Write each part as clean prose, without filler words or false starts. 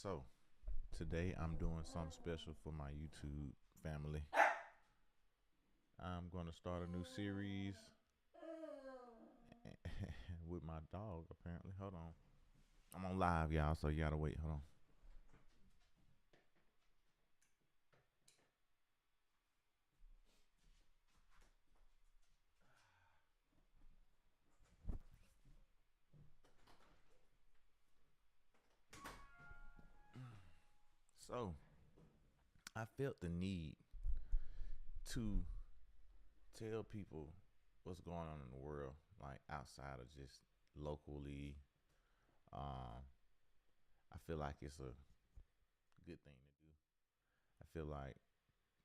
So today I'm doing something special for my YouTube family. I'm going to start a new series with my dog. Apparently, hold on. I'm on live, y'all, so you gotta wait. Hold on. So I felt the need to tell people what's going on in the world, like outside of just locally. Um, I feel like it's a good thing to do. I feel like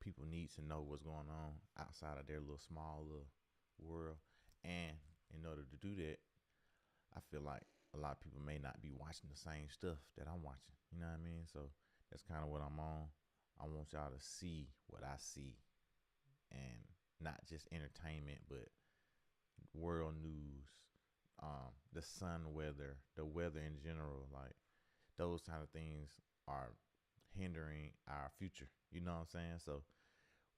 people need to know what's going on outside of their little small little world. And in order to do that, I feel like a lot of people may not be watching the same stuff that I'm watching. You know what I mean? So that's kind of what I'm on. I want y'all to see what I see and not just entertainment, but world news, the sun weather, the weather in general. Like those kind of things are hindering our future. You know what I'm saying? So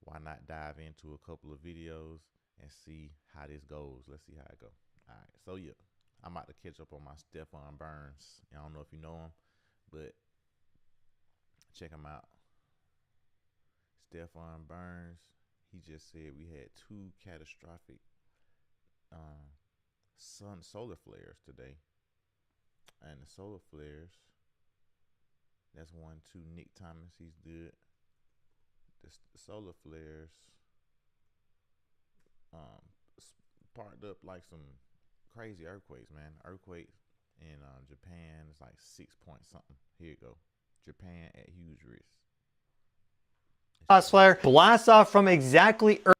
why not dive into a couple of videos and see how this goes? Let's see how it goes. All right. So yeah, I'm about to catch up on my Stephon Burns. I don't know if you know him, but check him out. Stephon Burns. He just said we had two catastrophic solar flares today, and the solar flares. That's one, two. Nick Thomas, he's good. The solar flares um, sparked up like some crazy earthquakes, man. Earthquakes in Japan is like 6 point something. Here you go. Japan at huge risk. Flare blasts off from exactly Earth.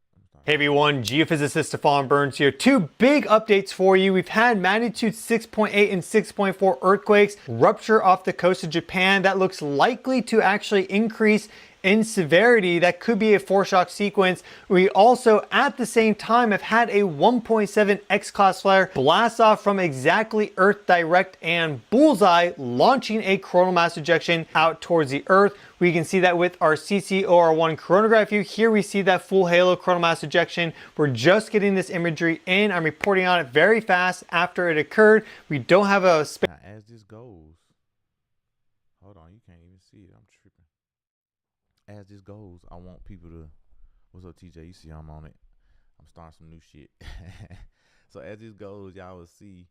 Hey everyone, geophysicist Stephon Burns here. Two big updates for you. We've had magnitude 6.8 and 6.4 earthquakes rupture off the coast of Japan. That looks likely to actually increase in severity. That could be a foreshock sequence. We also at the same time have had a 1.7 X-class flare blast off from exactly Earth direct and bullseye, launching a coronal mass ejection out towards the Earth. We can see that with our CCOR1 coronagraph view. Here we see that full halo coronal mass ejection. We're just getting this imagery in. I'm reporting on it very fast after it occurred. We don't have a now, as this goes, hold on, you can't even see it. I'm tripping. As this goes, I want people to. What's up, TJ? You see I'm on it. I'm starting some new shit. So as this goes, y'all will see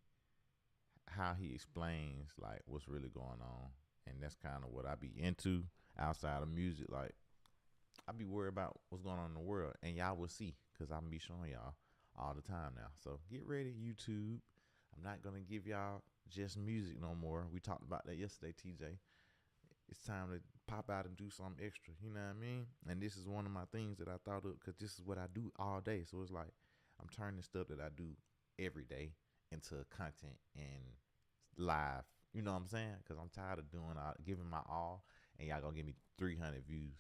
how he explains like what's really going on, and that's kind of what I be into outside of music. Like I be worried about what's going on in the world, and y'all will see because I'm be showing y'all all the time now. So get ready, YouTube. I'm not gonna give y'all just music no more. We talked about that yesterday, TJ. It's time to pop out and do something extra. You know what I mean? And this is one of my things that I thought of because this is what I do all day. So it's like I'm turning stuff that I do every day into content and live. You know what I'm saying? Because I'm tired of giving my all, and y'all gonna give me 300 views.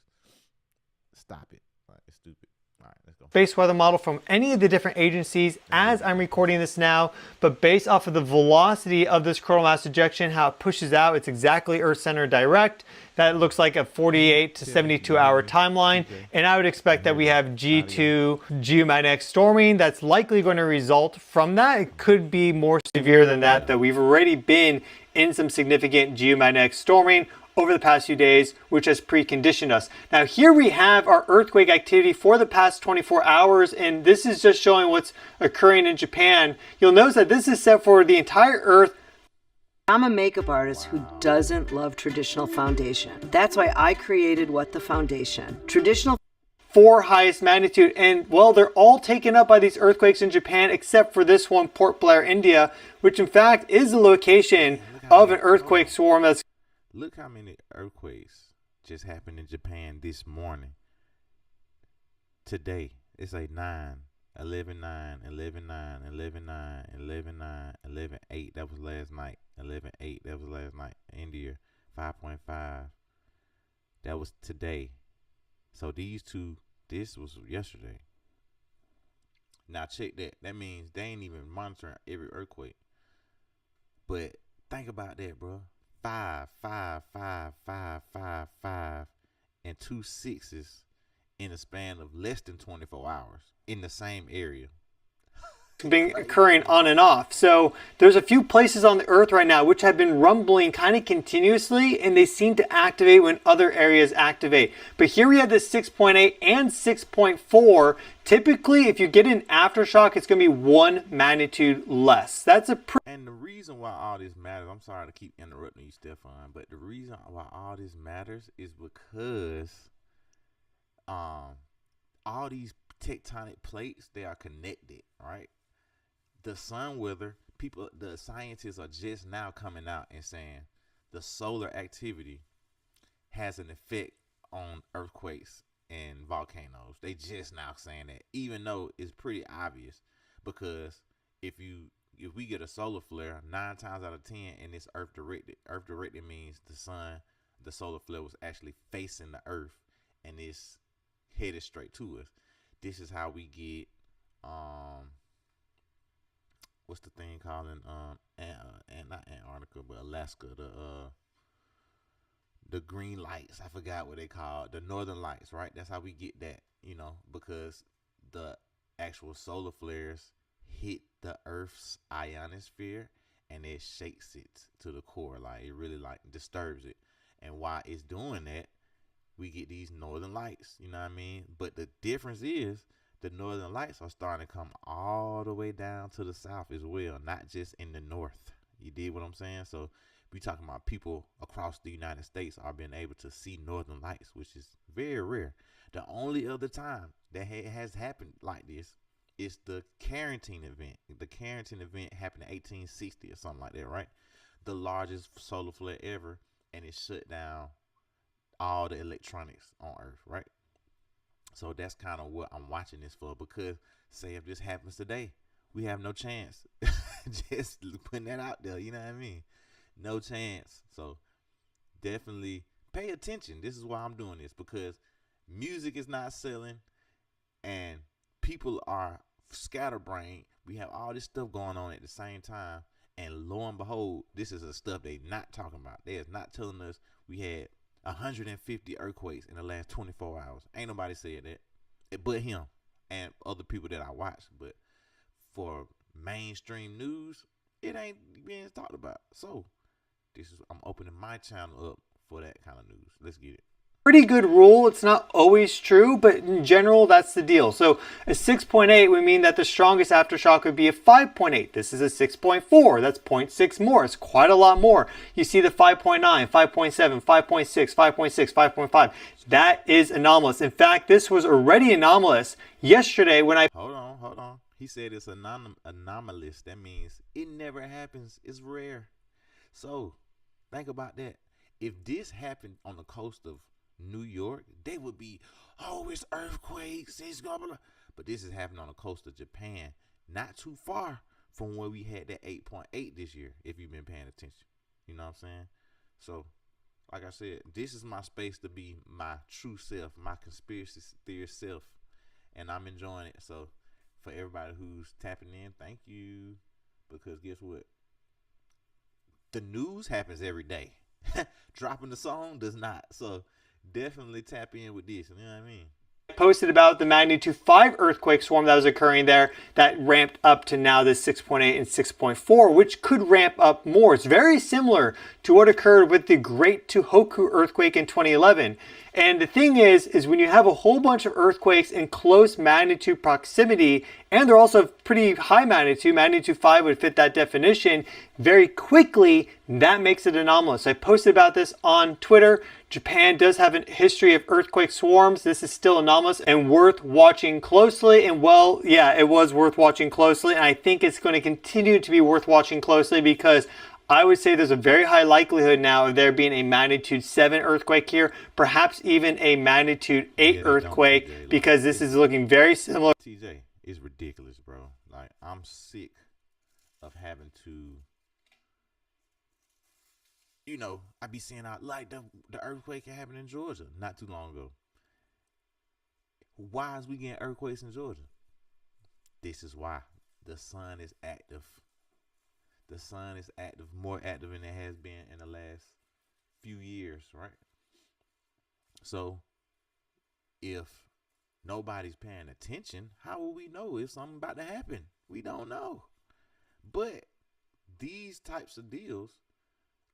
Stop it. Like, it's stupid. All right, let's go. Space weather model from any of the different agencies as I'm recording this now, but based off of the velocity of this coronal mass ejection, how it pushes out, it's exactly Earth center direct. That looks like a 48 to 72 hour timeline, and I would expect that we have G2 geomagnetic storming that's likely going to result from that. It could be more severe than that, though we've already been in some significant geomagnetic storming over the past few days, which has preconditioned us. Now here we have our earthquake activity for the past 24 hours, and this is just showing what's occurring in Japan. You'll notice that this is set for the entire Earth. I'm a makeup artist who doesn't love traditional foundation. That's why I created What the Foundation. Traditional 4 highest magnitude, and well, they're all taken up by these earthquakes in Japan except for this one, Port Blair, India, which in fact is the location of an earthquake swarm that's. Look how many earthquakes just happened in Japan this morning. Today, it's like 9, 11, 9, 11, 9, 11, 9, 11, 9, 11, 8. That was last night. 11, 8. That was last night. India, 5.5. That was today. So these two, this was yesterday. Now check that. That means they ain't even monitoring every earthquake. But think about that, bro. five, five, five, five, five, five, and 2 6s in a span of less than 24 hours in the same area. Been occurring on and off. So there's a few places on the earth right now which have been rumbling kind of continuously, and they seem to activate when other areas activate. But here we have this 6.8 and 6.4. Typically, if you get an aftershock, it's going to be 1 magnitude less. That's a And the reason why all this matters, I'm sorry to keep interrupting you, Stefan, but the reason why all this matters is because all these tectonic plates, they are connected, right? The sun weather, the scientists are just now coming out and saying the solar activity has an effect on earthquakes and volcanoes. They just now saying that, even though it's pretty obvious, because if we get a solar flare 9 times out of 10 and it's earth directed means the solar flare was actually facing the earth and it's headed straight to us. This is how we get what's the thing called in not Antarctica but Alaska, the green lights. I forgot what they call it, the northern lights, right? That's how we get that, because the actual solar flares hit the Earth's ionosphere and it shakes it to the core, like it really like disturbs it. And while it's doing that, we get these northern lights, you know what I mean? But the difference is the northern lights are starting to come all the way down to the south as well, not just in the north. You dig what I'm saying? So we talking about people across the United States are being able to see northern lights, which is very rare. The only other time that has happened like this is the Carrington event. The Carrington event happened in 1860 or something like that, right? The largest solar flare ever, and it shut down all the electronics on Earth, right? So that's kind of what I'm watching this for, because say if this happens today, we have no chance. Just putting that out there, you know what I mean? No chance. So definitely pay attention. This is why I'm doing this, because music is not selling and people are scatterbrained. We have all this stuff going on at the same time, and lo and behold, this is the stuff they not talking about. They is not telling us we had 150 earthquakes in the last 24 hours. Ain't nobody said that but him and other people that I watch. But for mainstream news, it ain't being talked about. So I'm opening my channel up for that kind of news. Let's get it. pretty good rule. It's not always true, but in general, that's the deal. So a 6.8 would mean that the strongest aftershock would be a 5.8. This is a 6.4. That's 0.6 more. It's quite a lot more. You see the 5.9, 5.7, 5.6, 5.6, 5.5. That is anomalous. In fact, this was already anomalous yesterday when I... Hold on. He said it's anomalous. That means it never happens. It's rare. So think about that. If this happened on the coast of New York, they would be, oh, it's earthquakes, it's blah, blah, blah. But this is happening on the coast of Japan, not too far from where we had that 8.8 this year, if you've been paying attention. You know what I'm saying? So, like I said, this is my space to be my true self, my conspiracy theorist self, and I'm enjoying it. So, for everybody who's tapping in, thank you. Because guess what? The news happens every day. Dropping the song does not. So definitely tap in with this. You know what I mean? Posted about the magnitude 5 earthquake swarm that was occurring there that ramped up to now this 6.8 and 6.4, which could ramp up more. It's very similar to what occurred with the Great Tohoku earthquake in 2011. And the thing is when you have a whole bunch of earthquakes in close magnitude proximity, and they're also pretty high magnitude, magnitude 5 would fit that definition, very quickly, that makes it anomalous. I posted about this on Twitter. Japan does have a history of earthquake swarms. This is still anomalous and worth watching closely. And well, yeah, it was worth watching closely. And I think it's going to continue to be worth watching closely because I would say there's a very high likelihood now of there being a magnitude 7 earthquake here, perhaps even a magnitude 8 earthquake, because this is looking very similar. TJ, it's ridiculous, bro. Like, I'm sick of having to, you know, I be seeing out like the earthquake that happened in Georgia not too long ago. Why is we getting earthquakes in Georgia? This is why. The sun is active. The sun is active, more active than it has been in the last few years, right? So if nobody's paying attention, how will we know if something about to happen? We don't know. But these types of deals,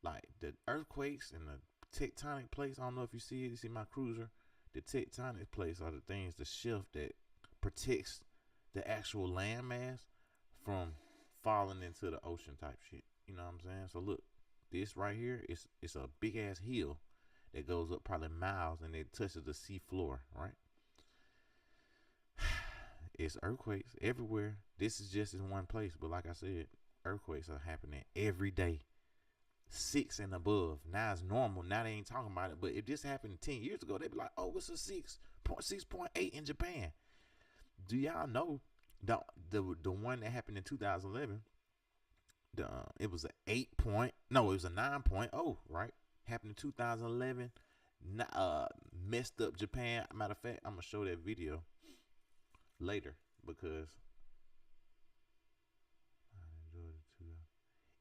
like the earthquakes and the tectonic plates, I don't know if you see it, you see my cruiser, the tectonic plates are the things, the shift that protects the actual landmass from falling into the ocean type shit. You know what I'm saying? So look, this right here is it's a big ass hill that goes up probably miles and it touches the sea floor, right? It's earthquakes everywhere. This is just in one place, but like I said, earthquakes are happening every day. 6 and above. Now it's normal. Now they ain't talking about it. But if this happened 10 years ago, they'd be like, oh, it's a 6.8 in Japan. Do y'all know the one that happened in 2011? It was it was a 9.0, right? Happened in 2011. Messed up Japan. Matter of fact, I'm gonna show that video later because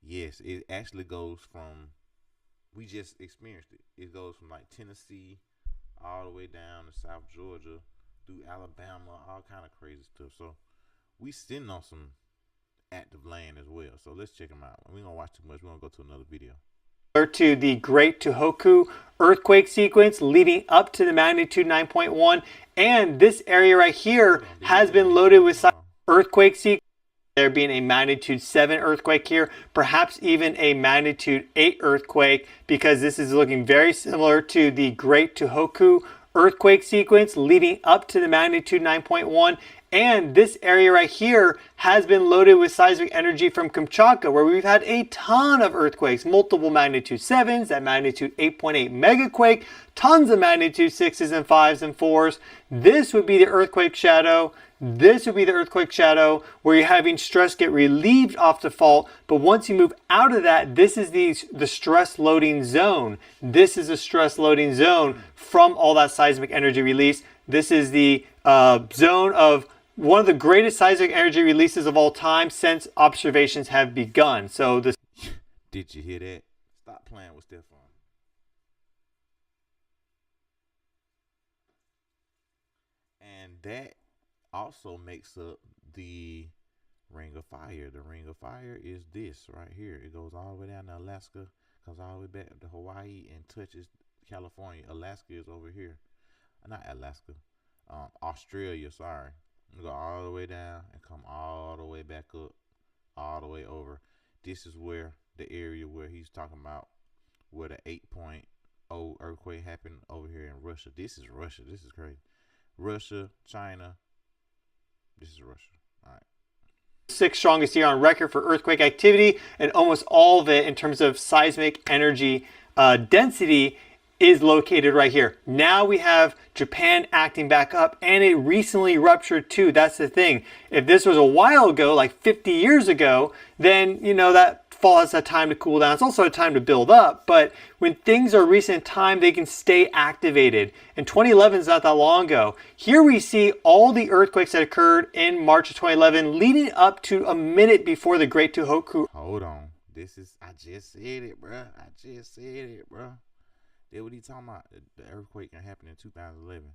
yes, it actually goes from, we just experienced it. It goes from like Tennessee all the way down to South Georgia through Alabama, all kind of crazy stuff. So we sitting on some active land as well. So let's check them out. We ain't gonna watch too much. We're gonna go to another video. To the Great Tohoku earthquake sequence leading up to the magnitude 9.1, and this area right here has been loaded with earthquake sequence. There being a magnitude 7 earthquake here, perhaps even a magnitude 8 earthquake, because this is looking very similar to the Great Tohoku earthquake sequence leading up to the magnitude 9.1. And this area right here has been loaded with seismic energy from Kamchatka, where we've had a ton of earthquakes, multiple magnitude 7s, that magnitude 8.8 megaquake, tons of magnitude 6s and 5s and 4s. This would be the earthquake shadow. This would be the earthquake shadow where you're having stress get relieved off the fault. But once you move out of that, this is the stress loading zone. This is a stress loading zone from all that seismic energy release. This is the zone of one of the greatest seismic energy releases of all time since observations have begun. So this. Did you hear that? Stop playing with Stefan. And that also makes up the Ring of Fire. The Ring of Fire is this right here. It goes all the way down to Alaska, comes all the way back to Hawaii and touches California. Alaska is over here. Not Alaska. Australia, sorry. Go all the way down and come all the way back up, all the way over. This is where the area where he's talking about where the 8.0 earthquake happened over here in Russia. This is Russia. This is crazy. Russia, China. This is Russia. All right. 6th strongest year on record for earthquake activity, and almost all of it in terms of seismic energy density is located right here. Now we have Japan acting back up, and it recently ruptured too. That's the thing. If this was a while ago, like 50 years ago, then you know that fall has a time to cool down. It's also a time to build up, but when things are recent in time, they can stay activated. And 2011 is not that long ago. Here we see all the earthquakes that occurred in March of 2011 leading up to a minute before the Great Tohoku. Hold on. I just said it, bruh. I just said it, bruh. That's what he talking about. The earthquake can happen in 2011.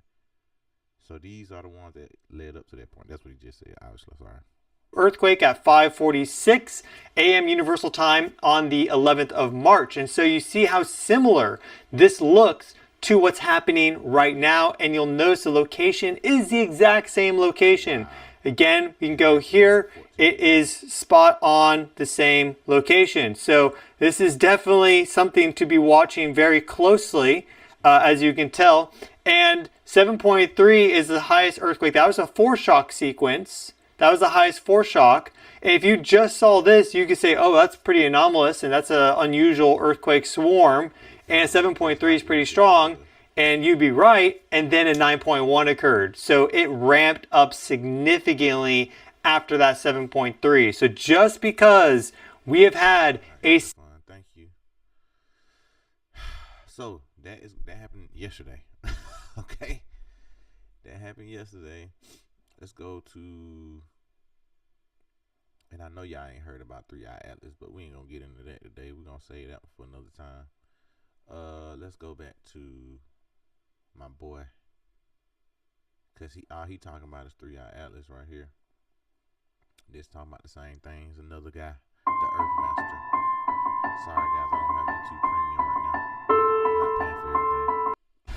So these are the ones that led up to that point. That's what he just said. Obviously, sorry. Earthquake at 5:46 a.m. Universal Time on the 11th of March. And so you see how similar this looks to what's happening right now. And you'll notice the location is the exact same location. Again, we can go here. It is spot on the same location. So this is definitely something to be watching very closely, as you can tell. And 7.3 is the highest earthquake. That was a foreshock sequence. That was the highest foreshock. And if you just saw this, you could say, oh, that's pretty anomalous, and that's an unusual earthquake swarm. And 7.3 is pretty strong. And you'd be right, and then a 9.1 occurred. So it ramped up significantly after that 7.3. So just because we have had a... Thank you. So that happened yesterday. Okay? That happened yesterday. Let's go to... And I know y'all ain't heard about 3i Atlas, but we ain't going to get into that today. We're going to save that for another time. Let's go back to my boy, cause he talking about his 3-eye atlas right here. This talking about the same things. Another guy, the Earthmaster. Sorry guys, I don't have YouTube Premium right now. I'm not paying for everything.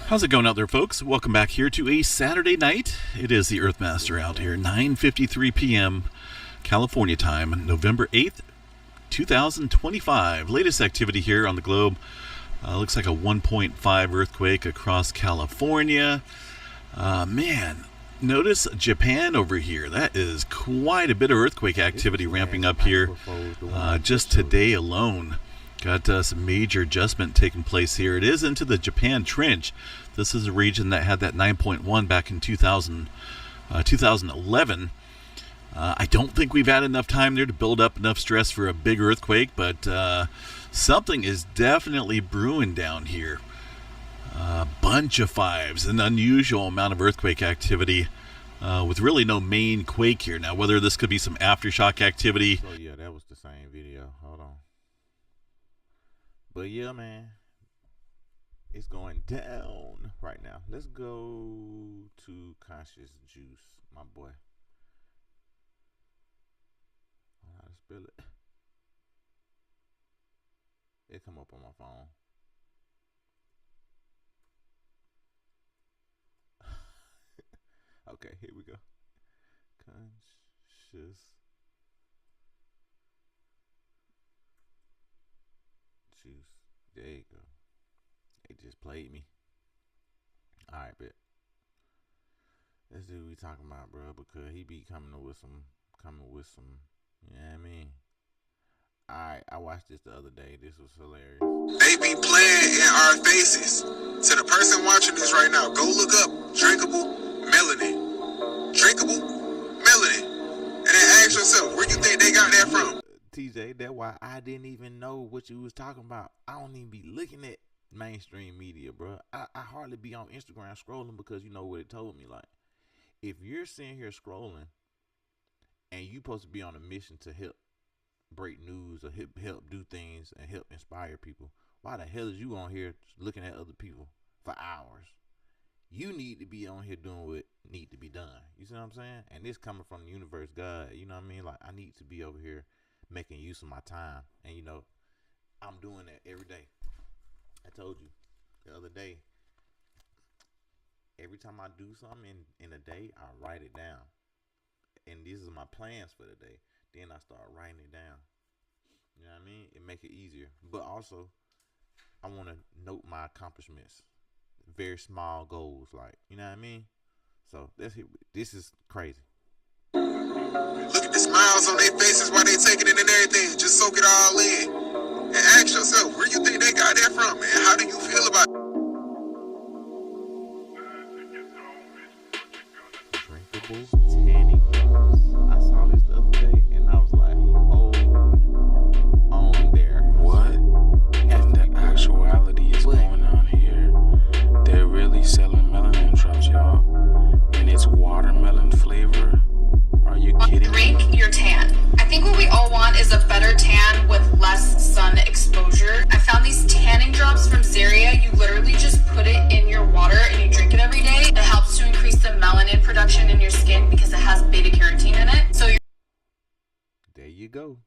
How's it going out there, folks? Welcome back here to a Saturday night. It is the Earthmaster out here, 9:53 p.m. California time, November 8th, 2025. Latest activity here on the globe. Looks like a 1.5 earthquake across California. Man, notice Japan over here. That is quite a bit of earthquake activity ramping up here just today alone. Got some major adjustment taking place here. It is into the Japan Trench. This is a region that had that 9.1 back in 2011. I don't think we've had enough time there to build up enough stress for a big earthquake, but something is definitely brewing down here. A bunch of fives, an unusual amount of earthquake activity with really no main quake here. Now, whether this could be some aftershock activity. So yeah, that was the same video. Hold on. But yeah, man, it's going down right now. Let's go to Conscious Juice, my boy. I don't know how to spell it. It come up on my phone. Okay, here we go. Conscious Juice. There you go. They just played me. Alright, bet. Let's see what we talking about, bro, because he be coming with some, you know what I mean? Alright, I watched this the other day. This was hilarious. They be playing in our faces. To the person watching this right now, go look up drinkable melanin. Drinkable melanin. And then ask yourself, where you think they got that from? TJ, that's why I didn't even know what you was talking about. I don't even be looking at mainstream media, bro. I hardly be on Instagram scrolling because you know what it told me. Like, if you're sitting here scrolling and you supposed to be on a mission to help break news or help do things and help inspire people, why the hell is you on here looking at other people for hours? You need to be on here doing what need to be done. You see what I'm saying? And this coming from the universe, God, you know what I mean? Like, I need to be over here making use of my time. And, you know, I'm doing that every day. I told you the other day, every time I do something in a day, I write it down. And these are my plans for the day. Then I start writing it down. You know what I mean? It make it easier. But also, I want to note my accomplishments. Very small goals, like, you know what I mean? So this is crazy. Look at the smiles on their faces while they taking it and everything. Just soak it all in. And ask yourself, where you think they got that from? And how do you feel about it? Drinkable tanning. I saw this the other day and I was like, hold on there. What in the actuality is going on here? They're really selling melanin drops, y'all. And it's watermelon flavor. Are you kidding me? Drink your tan. I think what we all want is a better tan with less sun exposure. I found these tanning drops from Zaria. You literally just put it in your water and you drink it every day. It helps to increase the melanin production in your skin because it has beta carotene in it. So There you go.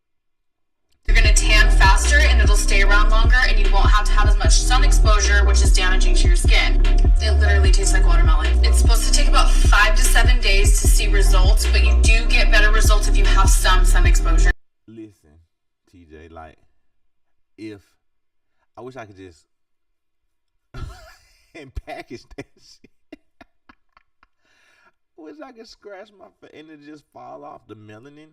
you're gonna tan faster and it'll stay around longer and you won't have to have as much sun exposure, which is damaging to your skin. It literally tastes like watermelon. It's supposed to take about 5 to 7 days to see results, but you do get better results if you have some sun exposure. Listen, TJ, like, I wish I could just and package that shit. I wish I could scratch my face and it just fall off. The melanin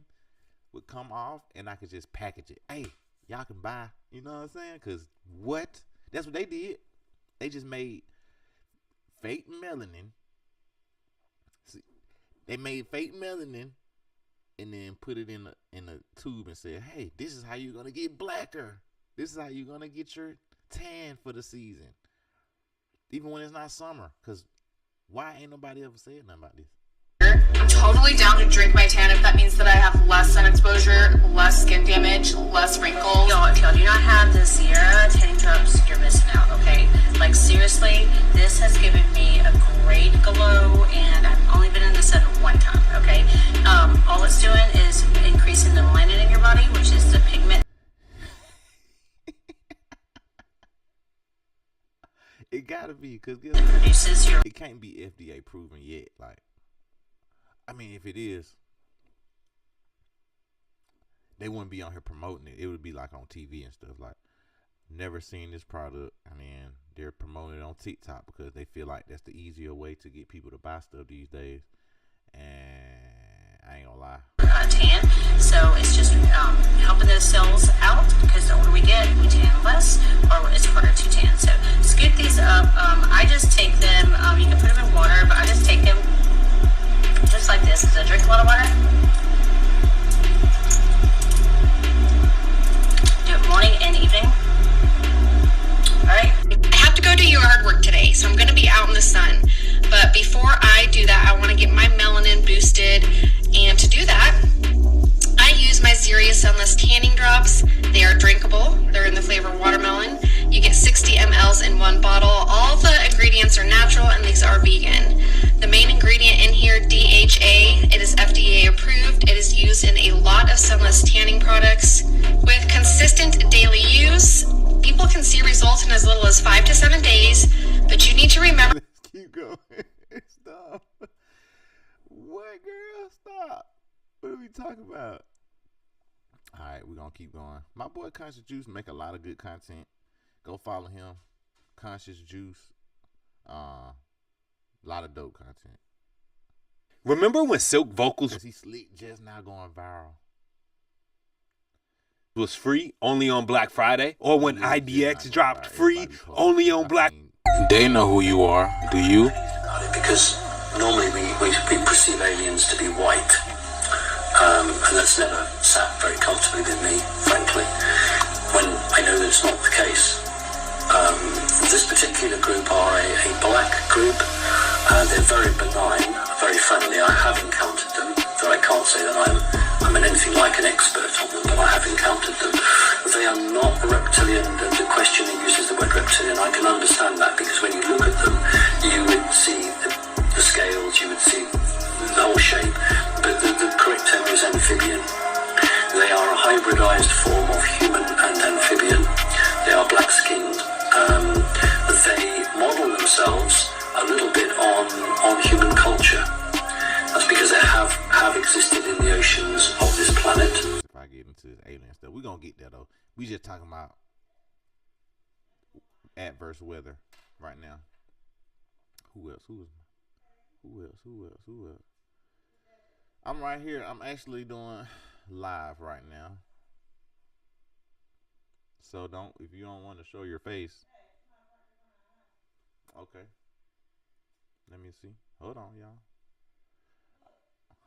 would come off and I could just package it. Hey, y'all can buy. You know what I'm saying? Because what? That's what they did. They just made fake melanin. See, they made fake melanin and then put it in a tube and said, hey, this is how you're going to get blacker. This is how you're going to get your tan for the season. Even when it's not summer. Because why ain't nobody ever said nothing about this? exposure. I'm totally down to drink my tan if that means that I have less sun exposure, less skin damage, less wrinkles. Yo, if y'all do not have the Sierra tanning drops, you're missing out, okay? Like, seriously, this has given me a great glow, and I've only been in the sun one time, okay? All it's doing is increasing the melanin in your body, which is the pigment. It gotta be, cause It produces your... it can't be FDA proven yet. Like, I mean, if it is, they wouldn't be on here promoting it. It would be like on TV and stuff. Like, never seen this product, and then they're promoting it on TikTok because they feel like that's the easier way to get people to buy stuff these days. And I ain't gonna lie. Tan, so it's just helping those cells out, because the older we get, we tan less, or it's harder to tan. So scoop these up. I just take them. You can put them in water, but I just take them just like this because I drink a lot of water. Do it morning and evening. All right. I have to go do yard work today, so I'm going to be out in the sun. But before I do that, I want to get my melanin boosted. And to do that, I use my Zeria Sunless Tanning Drops. They are drinkable. They're in the flavor watermelon. You get 60 mLs in one bottle. All the ingredients are natural, and these are vegan. The main ingredient in here, DHA, it is FDA approved. It is used in a lot of sunless tanning products. With consistent daily use, people can see results in as little as 5 to 7 days, but you need to remember... Let's keep going. Stop. What, girl? Stop. What are we talking about? All right, we're going to keep going. My boy Conscious Juice make a lot of good content. Go follow him. Conscious Juice. A lot of dope content. Remember when Silk Vocals Cause he slick just now going viral. was free only on Black Friday? Or when Yeah, IDX not dropped viral. free Everybody post. only on I Black... mean, They know who you are. Do you? Because normally we perceive aliens to be white, and that's never sat very comfortably with me, frankly, when I know that it's not the case. This particular group are a black group. They're very benign, very friendly. I have encountered them, though I can't say that I'm anything like an expert on them, but I have encountered them. They are not reptilian. The questioner uses the word reptilian. I can understand that, because when you look at them, you would see the scales, you would see the whole shape, but the correct term is amphibian. They are a hybridized form of human and amphibian. They are black-skinned. They model themselves a little bit on human culture. That's because they have existed in the oceans of this planet. if I get into this alien stuff, we're going to get there, though. We just talking about adverse weather right now. Who else? I'm right here. I'm actually doing live right now. So if you don't want to show your face. Okay. Let me see. Hold on, y'all.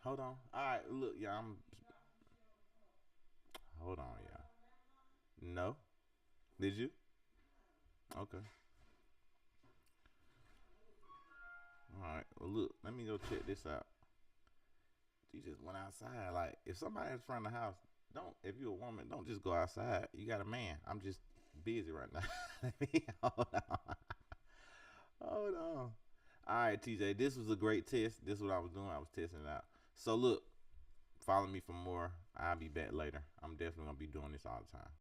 Hold on. All right, look, y'all. Hold on, y'all. No? Did you? Okay. All right. Well, look. Let me go check this out. You just went outside. Like, if somebody's in front of the house, if you're a woman, don't just go outside. You got a man. I'm just busy right now. Hold on. Hold on. All right, TJ. This was a great test. This is what I was doing. I was testing it out. So, look. Follow me for more. I'll be back later. I'm definitely going to be doing this all the time.